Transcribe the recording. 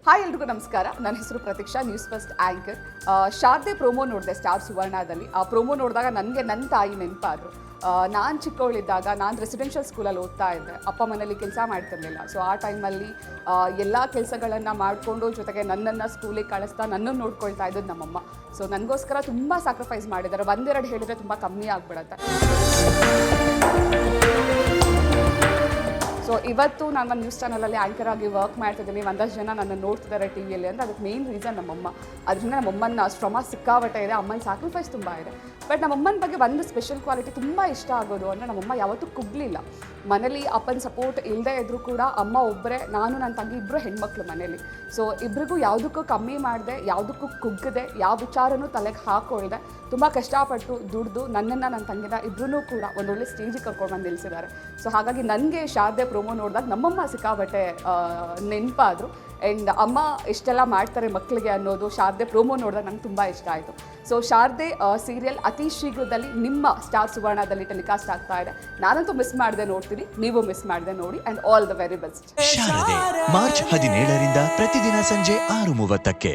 Hi ಎಲ್ರಿಗೂ ನಮಸ್ಕಾರ. ನನ್ನ ಹೆಸರು ಪ್ರತೀಕ್ಷಾ, ನ್ಯೂಸ್ ಫಸ್ಟ್ ಆ್ಯಂಕರ್. ಶಾರದೆ ಪ್ರೋಮೋ ನೋಡಿದೆ ಸ್ಟಾರ್ ಸುವರ್ಣದಲ್ಲಿ. ಆ ಪ್ರೋಮೋ ನೋಡಿದಾಗ ನನಗೆ ನನ್ನ ತಾಯಿ ನೆನಪಾದರು. ನಾನು ಚಿಕ್ಕವಳಿದ್ದಾಗ ನಾನು ರೆಸಿಡೆನ್ಷಿಯಲ್ ಸ್ಕೂಲಲ್ಲಿ ಓದ್ತಾ ಇದ್ದೆ. ಅಪ್ಪ ಮನೇಲಿ ಕೆಲಸ ಮಾಡ್ತಿರ್ಲಿಲ್ಲ. ಸೊ ಆ ಟೈಮಲ್ಲಿ ಎಲ್ಲ ಕೆಲಸಗಳನ್ನು ಮಾಡಿಕೊಂಡು ಜೊತೆಗೆ ನನ್ನನ್ನು ಸ್ಕೂಲಿಗೆ ಕಳಿಸ್ತಾ ನನ್ನನ್ನು ನೋಡ್ಕೊಳ್ತಾ ಇದ್ದದ್ದು ನಮ್ಮಮ್ಮ. ಸೊ ನನಗೋಸ್ಕರ ತುಂಬ ಸ್ಯಾಕ್ರಿಫೈಸ್ ಮಾಡಿದ್ದಾರೆ. ಒಂದೆರಡು ಹೇಳಿದರೆ ತುಂಬ ಕಮ್ಮಿ ಆಗಿಬಿಡುತ್ತೆ. ಸೊ ಇವತ್ತು ನಾನು ಒಂದು ನ್ಯೂಸ್ ಚಾನಲಲ್ಲಿ ಆ್ಯಂಕರ್ ಆಗಿ ವರ್ಕ್ ಮಾಡ್ತಿದ್ದೀನಿ. ಒಂದಷ್ಟು ಜನ ನನ್ನ ನೋಡ್ತಿದ್ದಾರೆ ಟಿ ವಿಯಲ್ಲಿ ಅಂದರೆ ಅದಕ್ಕೆ ಮೇನ್ ರೀಸನ್ ನಮ್ಮಮ್ಮ. ಅದರಿಂದ ನಮ್ಮಮ್ಮನ ಶ್ರಮ ಸಿಕ್ಕಾಪಟ್ಟೆ ಇದೆ, ಅಮ್ಮನ ಸ್ಯಾಕ್ರಿಫೈಸ್ ತುಂಬ ಇದೆ. ಬಟ್ ನಮ್ಮಮ್ಮನ ಬಗ್ಗೆ ಒಂದು ಸ್ಪೆಷಲ್ ಕ್ವಾಲಿಟಿ ತುಂಬ ಇಷ್ಟ ಆಗೋದು ಅಂದರೆ ನಮ್ಮಮ್ಮ ಯಾವತ್ತೂ ಕುಗ್ಲಿಲ್ಲ. ಮನೇಲಿ ಅಪ್ಪನ ಸಪೋರ್ಟ್ ಇಲ್ಲದೆ ಇದ್ದರೂ ಕೂಡ ಅಮ್ಮ ಒಬ್ಬರೇ, ನಾನು ನನ್ನ ತಂಗಿ ಇಬ್ಬರು ಹೆಣ್ಮಕ್ಳು ಮನೇಲಿ. ಸೊ ಇಬ್ರಿಗೂ ಯಾವುದಕ್ಕೂ ಕಮ್ಮಿ ಮಾಡದೆ, ಯಾವುದಕ್ಕೂ ಕುಗ್ಗದೆ, ಯಾವ ವಿಚಾರನೂ ತಲೆಗೆ ಹಾಕೊಳ್ದೆ ತುಂಬ ಕಷ್ಟಪಟ್ಟು ದುಡ್ದು ನನ್ನನ್ನು ನನ್ನ ತಂಗಿನ ಇಬ್ಬರೂ ಕೂಡ ಒಂದೊಳ್ಳೆ ಸ್ಟೇಜಿಗೆ ಕರ್ಕೊಂಡು ಬಂದು ನಿಲ್ಲಿಸಿದ್ದಾರೆ. ಸೊ ಹಾಗಾಗಿ ನನಗೆ ಶಾರದೆ ಪ್ರೋಮೋ ನೋಡಿದಾಗ ನಮ್ಮಮ್ಮ ಸಿಕ್ಕಾಬಟ್ಟೆ ನೆನಪಾದರು. ಆ್ಯಂಡ್ ಅಮ್ಮ ಇಷ್ಟೆಲ್ಲ ಮಾಡ್ತಾರೆ ಮಕ್ಕಳಿಗೆ ಅನ್ನೋದು ಶಾರದೆ ಪ್ರೋಮೋ ನೋಡಿದಾಗ ನಂಗೆ ತುಂಬ ಇಷ್ಟ ಆಯಿತು. ಸೊ ಶಾರದೆ ಸೀರಿಯಲ್ ಅತಿ ಶೀಘ್ರದಲ್ಲಿ ನಿಮ್ಮ ಸ್ಟಾರ್ ಸುವರ್ಣದಲ್ಲಿ ಟೆಲಿಕಾಸ್ಟ್ ಆಗ್ತಾ ಇದೆ. ನಾನಂತೂ ಮಿಸ್ ಮಾಡದೆ ನೋಡ್ತೀನಿ, ನೀವು ಮಿಸ್ ಮಾಡದೆ ನೋಡಿ. And all the very best. Sharade March 17ರಿಂದ ಪ್ರತಿದಿನ ಸಂಜೆ 6:30ಕ್ಕೆ.